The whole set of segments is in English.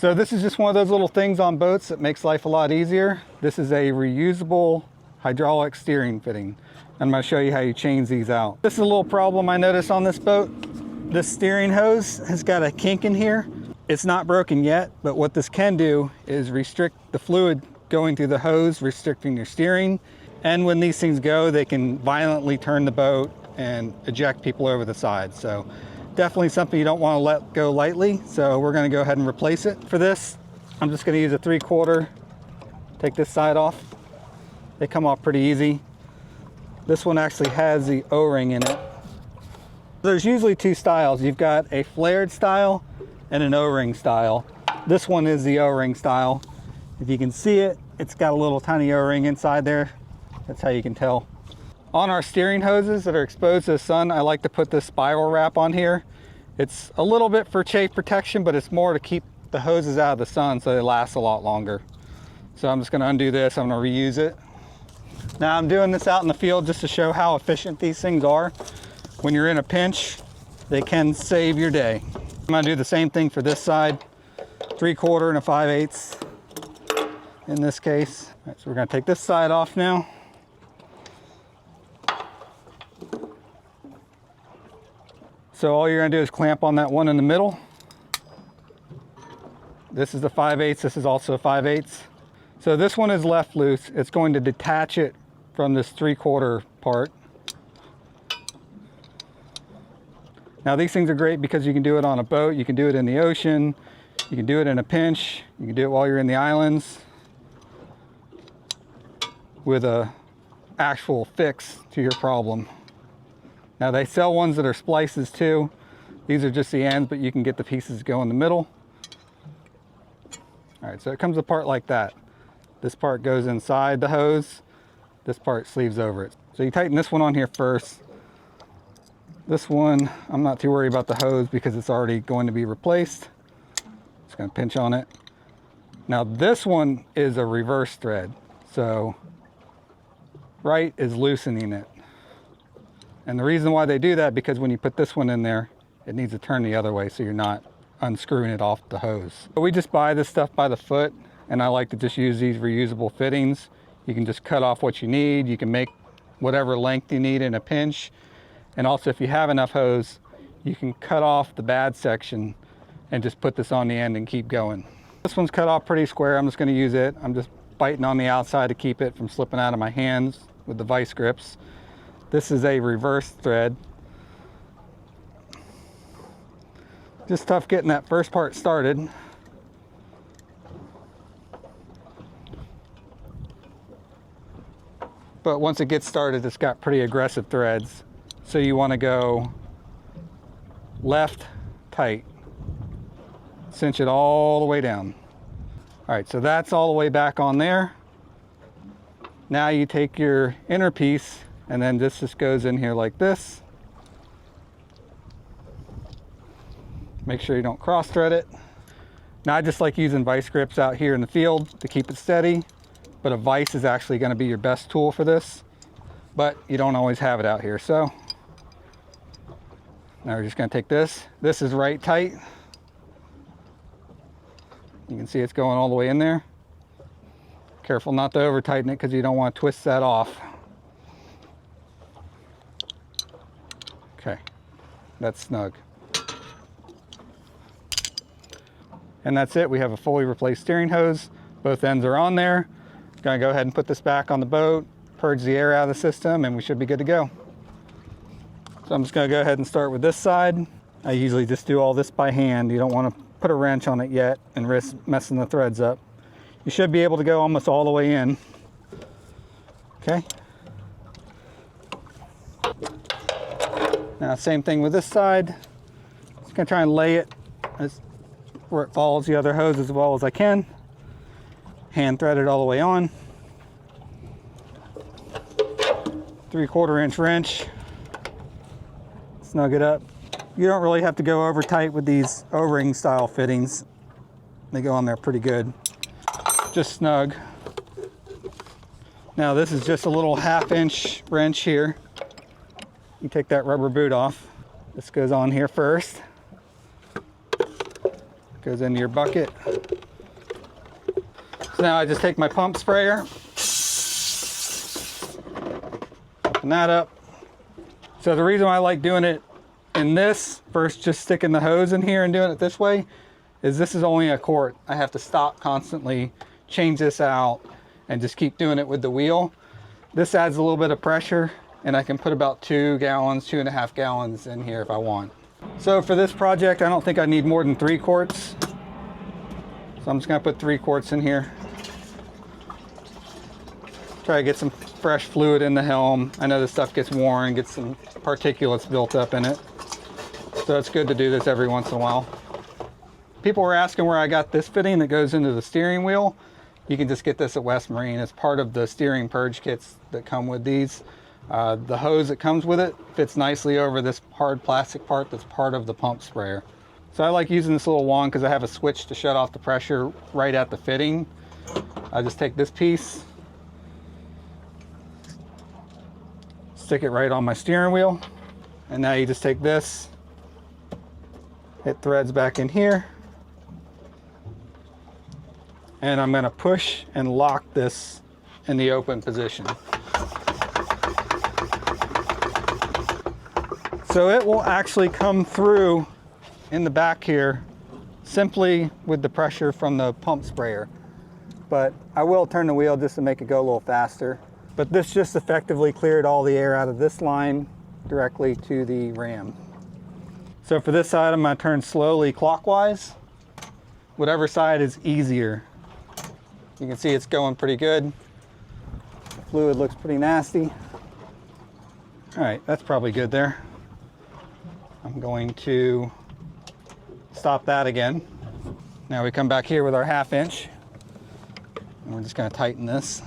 So this is just one of those little things on boats that makes life a lot easier. This is a reusable hydraulic steering fitting. I'm going to show you how you change these out. This is a little problem I noticed on this boat. This steering hose has got a kink in here. It's not broken yet, but what this can do is restrict the fluid going through the hose, restricting your steering. And when these things go, they can violently turn the boat and eject people over the side. So definitely something you don't want to let go lightly. So we're going to go ahead and replace it. For this, I'm just going to use a 3/4. Take this side off. They come off pretty easy. This one actually has the O-ring in it. There's usually two styles. You've got a flared style and an O-ring style. This one is the O-ring style. If you can see it, it's got a little tiny O-ring inside there. That's how you can tell. On our steering hoses that are exposed to the sun, I like to put this spiral wrap on here. It's a little bit for chafe protection, but it's more to keep the hoses out of the sun so they last a lot longer. So I'm just going to undo this. I'm going to reuse it. Now I'm doing this out in the field just to show how efficient these things are. When you're in a pinch, they can save your day. I'm going to do the same thing for this side. 3/4 and a 5/8 in this case. All right, so we're going to take this side off now. So all you're going to do is clamp on that one in the middle. This is the 5/8. This is also a 5/8. So this one is left loose. It's going to detach it from this 3/4 part. Now these things are great because you can do it on a boat, you can do it in the ocean, you can do it in a pinch, you can do it while you're in the islands with a actual fix to your problem. Now they sell ones that are splices too. These are just the ends, but you can get the pieces to go in the middle. All right, so it comes apart like that. This part goes inside the hose. This part sleeves over it. So you tighten this one on here first. This one, I'm not too worried about the hose because it's already going to be replaced. Just gonna pinch on it. Now this one is a reverse thread. So right is loosening it. And the reason why they do that, because when you put this one in there, it needs to turn the other way so you're not unscrewing it off the hose. But we just buy this stuff by the foot, and I like to just use these reusable fittings. You can just cut off what you need. You can make whatever length you need in a pinch. And also if you have enough hose, you can cut off the bad section and just put this on the end and keep going. This one's cut off pretty square. I'm just going to use it. I'm just biting on the outside to keep it from slipping out of my hands with the vice grips. This is a reverse thread. Just tough getting that first part started. But once it gets started, it's got pretty aggressive threads. So you want to go left tight. Cinch it all the way down. All right, so that's all the way back on there. Now you take your inner piece and then this just goes in here like this. Make sure you don't cross thread it. Now I just like using vice grips out here in the field to keep it steady, but a vice is actually going to be your best tool for this, but you don't always have it out here. So now we're just going to take this. This is right tight. You can see it's going all the way in there. Careful not to over tighten it because you don't want to twist that off. Okay, that's snug. And that's it. We have a fully replaced steering hose. Both ends are on there. Gonna go ahead and put this back on the boat, purge the air out of the system, and we should be good to go. So I'm just gonna go ahead and start with this side. I usually just do all this by hand. You don't want to put a wrench on it yet and risk messing the threads up. You should be able to go almost all the way in. Okay. Now same thing with this side. Just gonna try and lay it where it follows the other hose as well as I can. Hand thread it all the way on. 3/4 inch wrench. Snug it up. You don't really have to go over tight with these O-ring style fittings. They go on there pretty good. Just snug. Now this is just a little 1/2 inch wrench here. You take that rubber boot off. This goes on here first. Goes into your bucket. So now I just take my pump sprayer, open that up. So the reason why I like doing it in this versus just sticking the hose in here and doing it this way is this is only a quart. I have to stop constantly, change this out, and just keep doing it with the wheel. This adds a little bit of pressure, and I can put about 2 gallons, 2.5 gallons in here if I want. So for this project, I don't think I need more than 3 quarts. So I'm just gonna put 3 quarts in here. Try to get some fresh fluid in the helm. I know this stuff gets worn, gets some particulates built up in it. So it's good to do this every once in a while. People were asking where I got this fitting that goes into the steering wheel. You can just get this at West Marine. It's part of the steering purge kits that come with these. The hose that comes with it fits nicely over this hard plastic part that's part of the pump sprayer. So I like using this little wand because I have a switch to shut off the pressure right at the fitting. I just take this piece, stick it right on my steering wheel, and now you just take this, it threads back in here, and I'm going to push and lock this in the open position. So it will actually come through in the back here simply with the pressure from the pump sprayer. But I will turn the wheel just to make it go a little faster. But this just effectively cleared all the air out of this line directly to the ram. So for this side, I'm going to turn slowly clockwise, whatever side is easier. You can see it's going pretty good. The fluid looks pretty nasty. All right, that's probably good there. I'm going to stop that again. Now we come back here with our 1/2 inch, and we're just going to tighten this.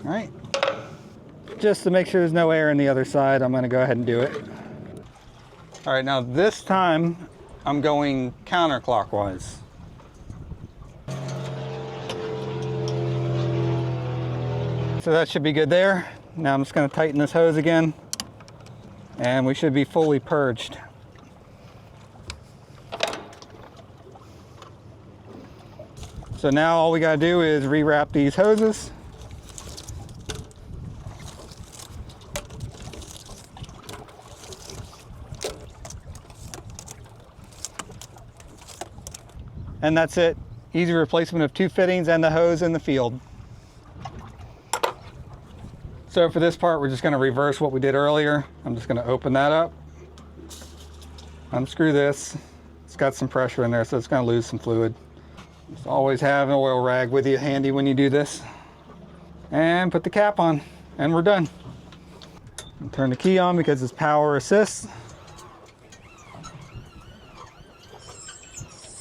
All right, just to make sure there's no air in the other side, I'm going to go ahead and do it. All right, now this time I'm going counterclockwise. So that should be good there. Now I'm just going to tighten this hose again, and we should be fully purged. So now all we got to do is rewrap these hoses. And that's it. Easy replacement of 2 fittings and the hose in the field. So for this part, we're just going to reverse what we did earlier. I'm just going to open that up, unscrew this. It's got some pressure in there, so it's going to lose some fluid. Just always have an oil rag with you handy when you do this. And put the cap on, and we're done. And turn the key on because it's power assist.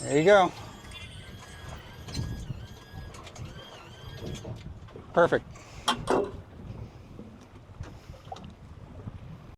There you go. Perfect.